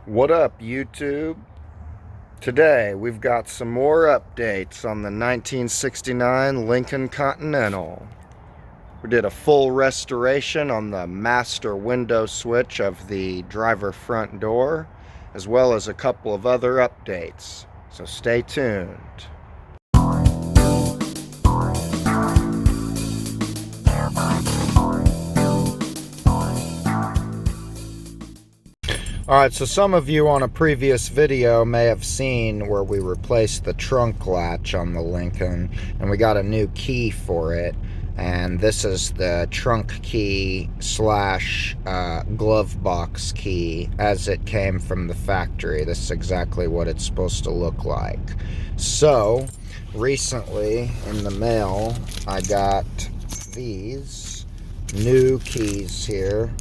What up, YouTube? Today we've got some more updates on the 1969 Lincoln Continental. We did a full restoration on the master window switch of the driver front door, as well as a couple of other updates. So stay tuned. Alright, so some of you on a previous video may have seen where we replaced the trunk latch on the Lincoln, and we got a new key for it. And this is the trunk key slash glove box key as it came from the factory. This is exactly what it's supposed to look like. So, recently in the mail, I got these new keys here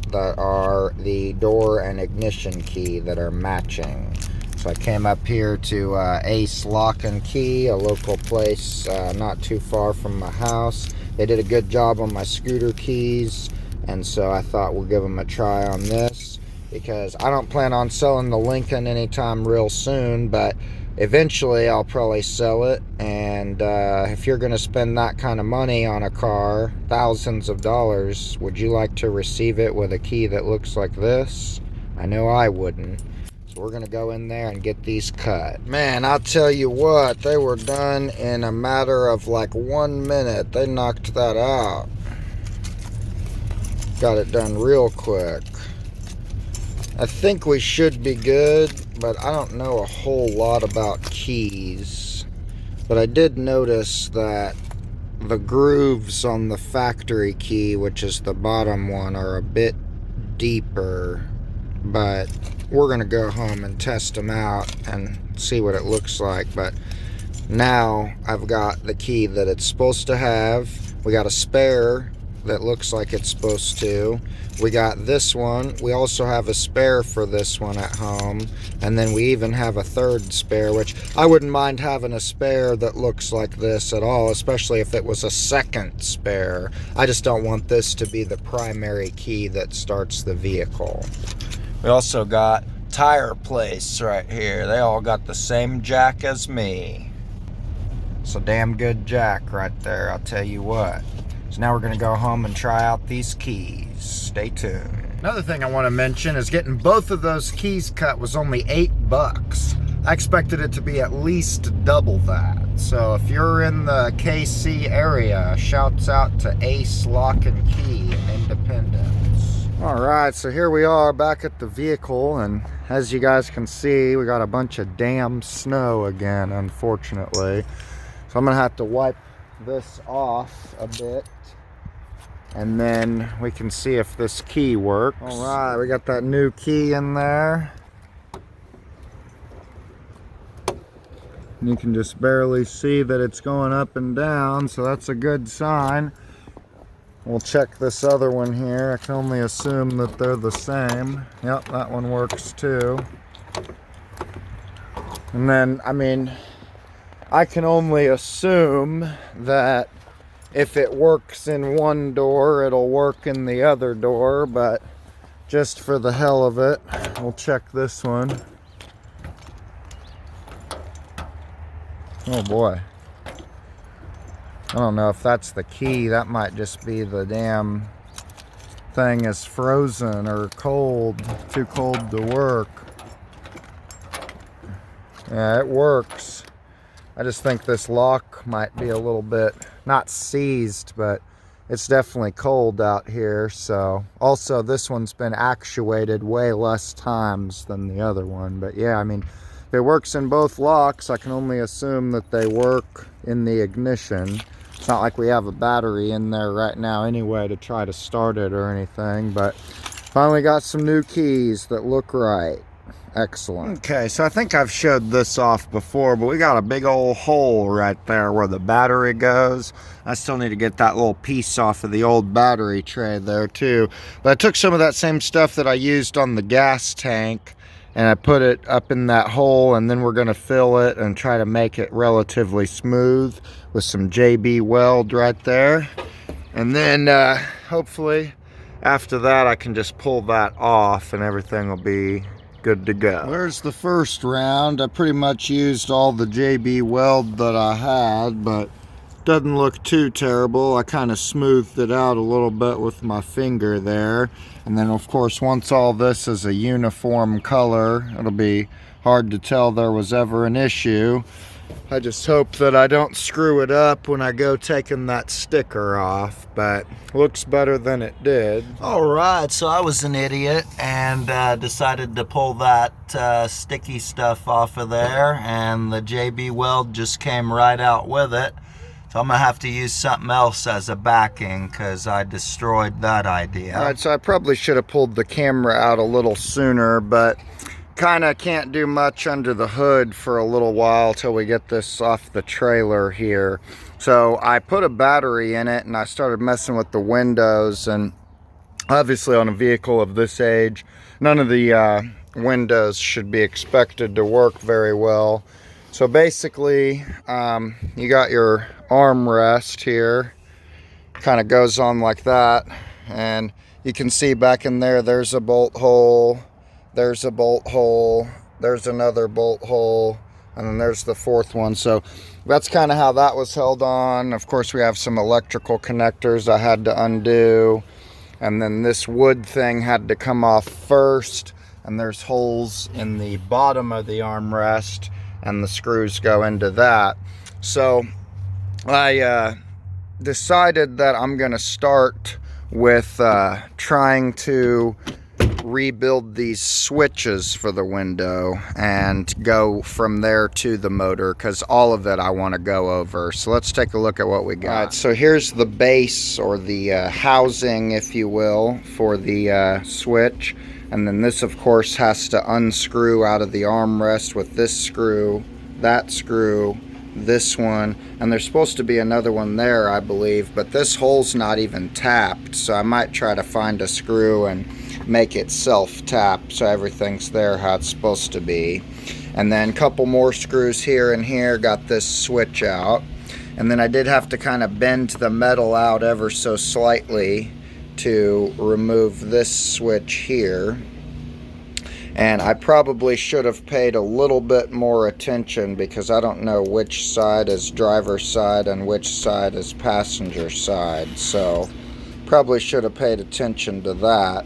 that are the door and ignition key that are matching. So I came up here to Ace Lock and Key, a local place not too far from my house. They did a good job on my scooter keys, and so I thought we'll give them a try on this, because I don't plan on selling the Lincoln anytime real soon, but eventually I'll probably sell it. And if you're going to spend that kind of money on a car, thousands of dollars, would you like to receive it with a key that looks like this? I know I wouldn't. So we're going to go in there and get these cut. Man, I'll tell you what, they were done in a matter of like 1 minute. They knocked that out. Got it done real quick. I think we should be good, but I don't know a whole lot about keys. But I did notice that the grooves on the factory key, which is the bottom one, are a bit deeper. But we're going to go home and test them out and see what it looks like. But now I've got the key that it's supposed to have. We got a spare that looks like it's supposed to. We got this one. We also have a spare for this one at home, and then we even have a third spare, which I wouldn't mind having a spare that looks like this at all, especially if it was a second spare. I just don't want this to be the primary key that starts the vehicle. We also got tire place right here. They all got the same jack as me. It's a damn good jack right there, I'll tell you what. So now we're going to go home and try out these keys. Stay tuned. Another thing I want to mention is getting both of those keys cut was only $8. I expected it to be at least double that. So if you're in the KC area, shouts out to Ace Lock and Key in Independence. Alright, so here we are back at the vehicle, and as you guys can see, we got a bunch of damn snow again, unfortunately. So I'm going to have to wipe this off a bit, and then we can see if this key works. All right, we got that new key in there. And you can just barely see that it's going up and down, so that's a good sign. We'll check this other one here. I can only assume that they're the same. Yep, that one works too. And then, I mean, I can only assume that if it works in one door, it'll work in the other door, but just for the hell of it, we'll check this one. Oh boy. I don't know if that's the key. That might just be the damn thing is frozen or cold, too cold to work. Yeah, it works. I just think this lock might be a little bit, not seized, but it's definitely cold out here. So also this one's been actuated way less times than the other one. But yeah, I mean, if it works in both locks, I can only assume that they work in the ignition. It's not like we have a battery in there right now anyway to try to start it or anything, but finally got some new keys that look right. Excellent. Okay, so I think I've showed this off before, but we got a big old hole right there where the battery goes. I still need to get that little piece off of the old battery tray there too. But I took some of that same stuff that I used on the gas tank, and I put it up in that hole, and then we're going to fill it and try to make it relatively smooth with some JB Weld right there. And then hopefully after that I can just pull that off and everything will be good to go. There's the first round. I pretty much used all the JB Weld that I had, but doesn't look too terrible. I kind of smoothed it out a little bit with my finger there. And then of course, once all this is a uniform color, it'll be hard to tell there was ever an issue. I just hope that I don't screw it up when I go taking that sticker off, but looks better than it did. All right, so I was an idiot and decided to pull that sticky stuff off of there, and the JB Weld just came right out with it. So I'm gonna have to use something else as a backing because I destroyed that idea. All right, so I probably should have pulled the camera out a little sooner, but kind of can't do much under the hood for a little while till we get this off the trailer here. So I put a battery in it and I started messing with the windows, and obviously on a vehicle of this age, none of the windows should be expected to work very well. So basically, you got your armrest here, kind of goes on like that, and you can see back in there, there's a bolt hole, there's a bolt hole, there's another bolt hole, and then there's the fourth one. So that's kind of how that was held on. Of course, we have some electrical connectors I had to undo, and then this wood thing had to come off first, and there's holes in the bottom of the armrest, and the screws go into that. So I decided that I'm gonna start with trying to rebuild these switches for the window and go from there to the motor, because all of it I want to go over. So let's take a look at what we got. All right, so here's the base, or the housing, if you will, for the switch. And then this, of course, has to unscrew out of the armrest with this screw, that screw, this one, and there's supposed to be another one there, I believe, but this hole's not even tapped, so I might try to find a screw and make it self-tap so everything's there how it's supposed to be. And then a couple more screws here and here, got this switch out. And then I did have to kind of bend the metal out ever so slightly to remove this switch here. And I probably should have paid a little bit more attention, because I don't know which side is driver's side and which side is passenger side. So probably should have paid attention to that.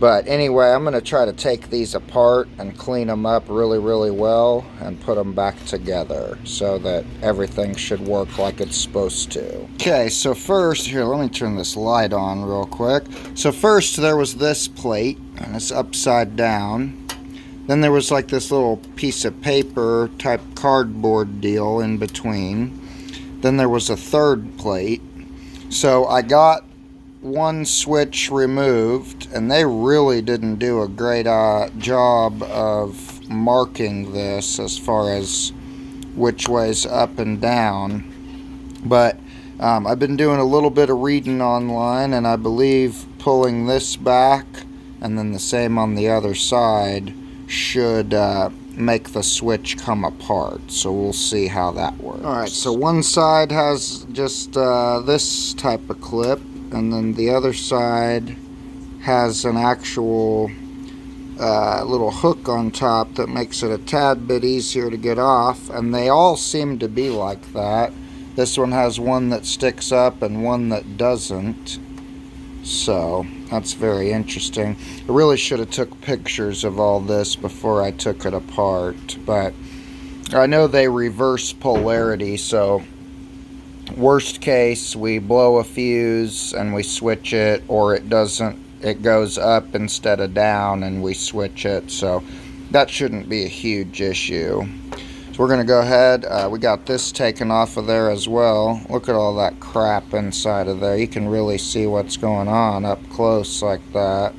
But anyway, I'm going to try to take these apart and clean them up really, really well and put them back together so that everything should work like it's supposed to. Okay, so first, here, let me turn this light on real quick. So first there was this plate, and it's upside down. Then there was like this little piece of paper type cardboard deal in between. Then there was a third plate. So I got one switch removed, and they really didn't do a great job of marking this as far as which way's up and down. But I've been doing a little bit of reading online, and I believe pulling this back and then the same on the other side should make the switch come apart. So we'll see how that works. Alright, so one side has just this type of clip, and then the other side has an actual little hook on top that makes it a tad bit easier to get off, and they all seem to be like that. This one has one that sticks up and one that doesn't, so that's very interesting. I really should have took pictures of all this before I took it apart, but I know they reverse polarity, so worst case, we blow a fuse and we switch it, or it doesn't, it goes up instead of down and we switch it, so that shouldn't be a huge issue. So we're gonna go ahead, we got this taken off of there as well. Look at all that crap inside of there. You can really see what's going on up close like that.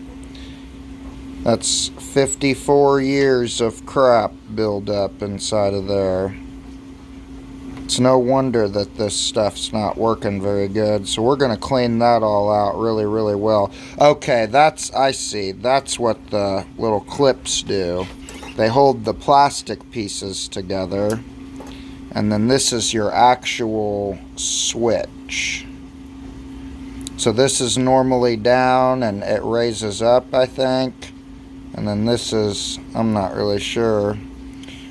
That's 54 years of crap build up inside of there. It's no wonder that this stuff's not working very good. So we're going to clean that all out really, really well. Okay, I see. That's what the little clips do. They hold the plastic pieces together. And then this is your actual switch. So this is normally down and it raises up, I think. And then this is, I'm not really sure.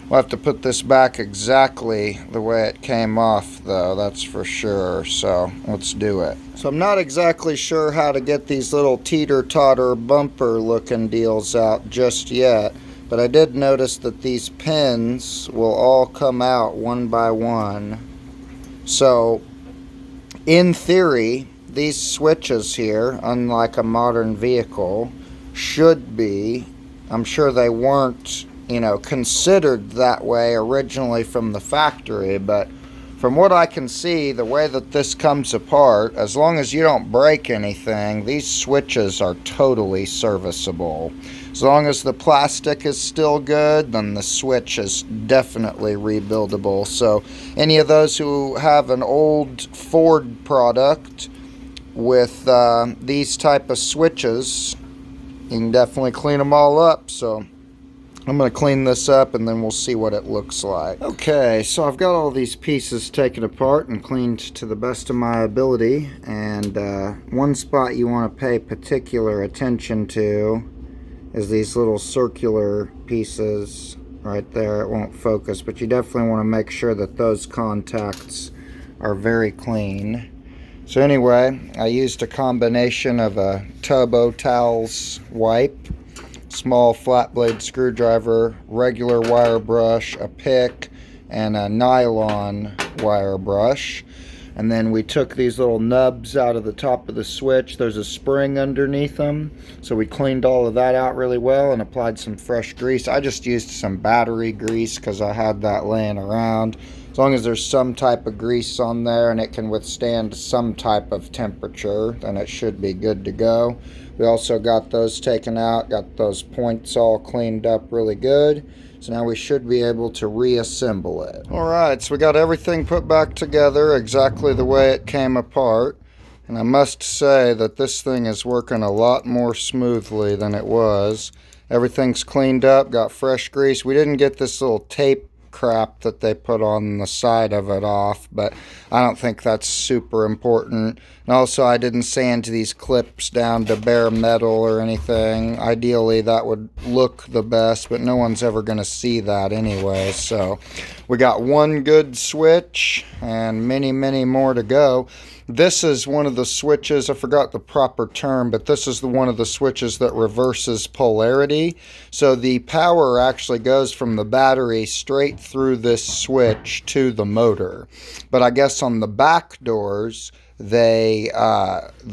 We'll have to put this back exactly the way it came off, though, that's for sure. So let's do it. So I'm not exactly sure how to get these little teeter-totter bumper looking deals out just yet, but I did notice that these pins will all come out one by one. So in theory, these switches here, unlike a modern vehicle, should be, I'm sure they weren't, considered that way originally from the factory, but from what I can see, the way that this comes apart, as long as you don't break anything, these switches are totally serviceable. As long as the plastic is still good, then the switch is definitely rebuildable. So any of those who have an old Ford product with these type of switches, you can definitely clean them all up. So I'm going to clean this up and then we'll see what it looks like. Okay, so I've got all these pieces taken apart and cleaned to the best of my ability. And one spot you want to pay particular attention to is these little circular pieces right there. It won't focus, but you definitely want to make sure that those contacts are very clean. So anyway, I used a combination of a Turbo Towels wipe, small flat blade screwdriver, regular wire brush, a pick, and a nylon wire brush. And then we took these little nubs out of the top of the switch. There's a spring underneath them. So we cleaned all of that out really well and applied some fresh grease. I just used some battery grease because I had that laying around. As long as there's some type of grease on there and it can withstand some type of temperature, then it should be good to go. We also got those taken out, got those points all cleaned up really good. So now we should be able to reassemble it. Alright, so we got everything put back together exactly the way it came apart. And I must say that this thing is working a lot more smoothly than it was. Everything's cleaned up, got fresh grease. We didn't get this little tape crap that they put on the side of it off, but I don't think that's super important. And also I didn't sand these clips down to bare metal or anything. Ideally that would look the best, but no one's ever going to see that anyway. So we got one good switch and many more to go. This is one of the switches, I forgot the proper term, but this is one of the switches that reverses polarity. So the power actually goes from the battery straight through this switch to the motor. But I guess on the back doors, the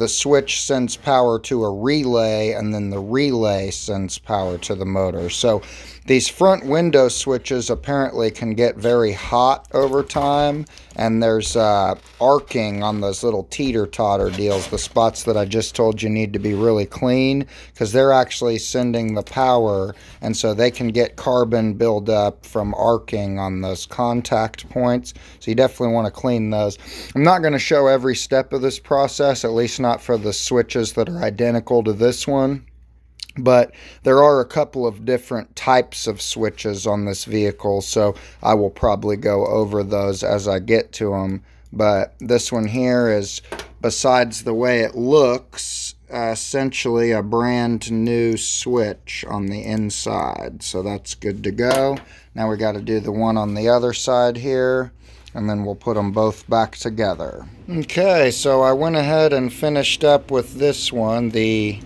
switch sends power to a relay, and then the relay sends power to the motor. So these front window switches apparently can get very hot over time, and there's arcing on those little teeter-totter deals, the spots that I just told you need to be really clean, because they're actually sending the power, and so they can get carbon buildup from arcing on those contact points. So you definitely want to clean those. I'm not going to show every step of this process, at least not for the switches that are identical to this one. But there are a couple of different types of switches on this vehicle, so I will probably go over those as I get to them. But this one here is, besides the way it looks, essentially a brand new switch on the inside. So that's good to go. Now we got to do the one on the other side here, and then we'll put them both back together. Okay, so I went ahead and finished up with this one, the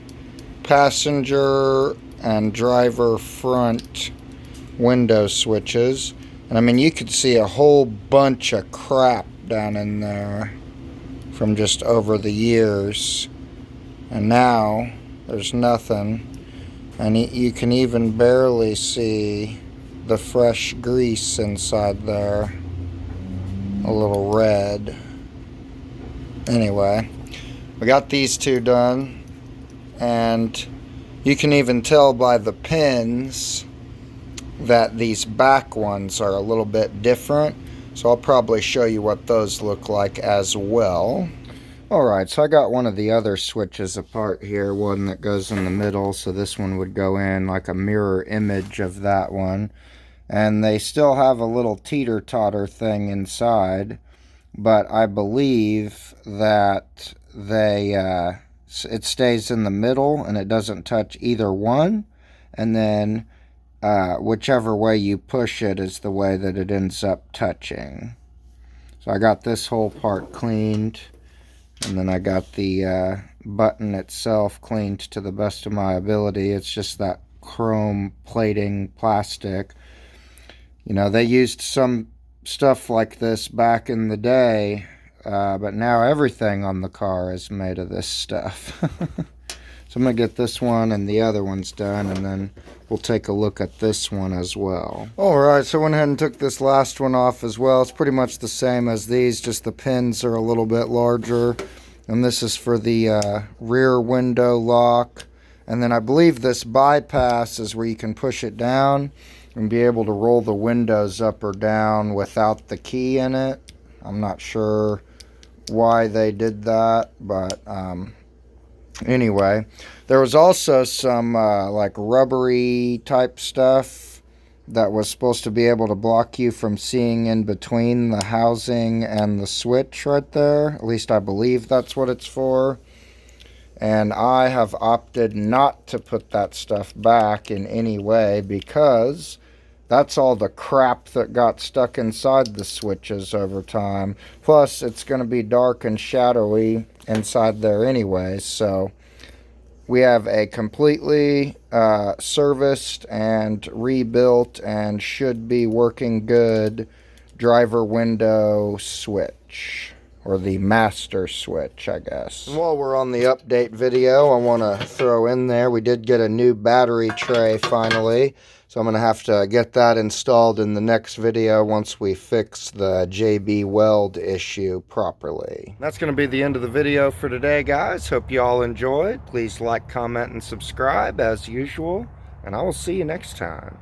passenger and driver front window switches. And I mean, you could see a whole bunch of crap down in there from just over the years, and now there's nothing. And you can even barely see the fresh grease inside there, a little red. Anyway, we got these two done. And you can even tell by the pins that these back ones are a little bit different. So I'll probably show you what those look like as well. Alright, so I got one of the other switches apart here, one that goes in the middle. So this one would go in like a mirror image of that one. And they still have a little teeter-totter thing inside. But I believe that it stays in the middle and it doesn't touch either one. and then whichever way you push it is the way that it ends up touching. So I got this whole part cleaned, and then I got the button itself cleaned to the best of my ability. It's just that chrome plating plastic. You know, they used some stuff like this back in the day, but now everything on the car is made of this stuff. So I'm going to get this one and the other ones done, and then we'll take a look at this one as well. Alright, so I went ahead and took this last one off as well. It's pretty much the same as these, just the pins are a little bit larger. And this is for the rear window lock. And then I believe this bypass is where you can push it down and be able to roll the windows up or down without the key in it. I'm not sure why they did that, but anyway, there was also some like rubbery type stuff that was supposed to be able to block you from seeing in between the housing and the switch right there. At least I believe that's what it's for. And I have opted not to put that stuff back in any way because that's all the crap that got stuck inside the switches over time. Plus, it's going to be dark and shadowy inside there anyway, so we have a completely serviced and rebuilt and should be working good driver window switch, or the master switch, I guess. And while we're on the update video, I want to throw in there, we did get a new battery tray finally. So I'm going to have to get that installed in the next video once we fix the JB Weld issue properly. That's going to be the end of the video for today, guys. Hope you all enjoyed. Please like, comment, and subscribe as usual. And I will see you next time.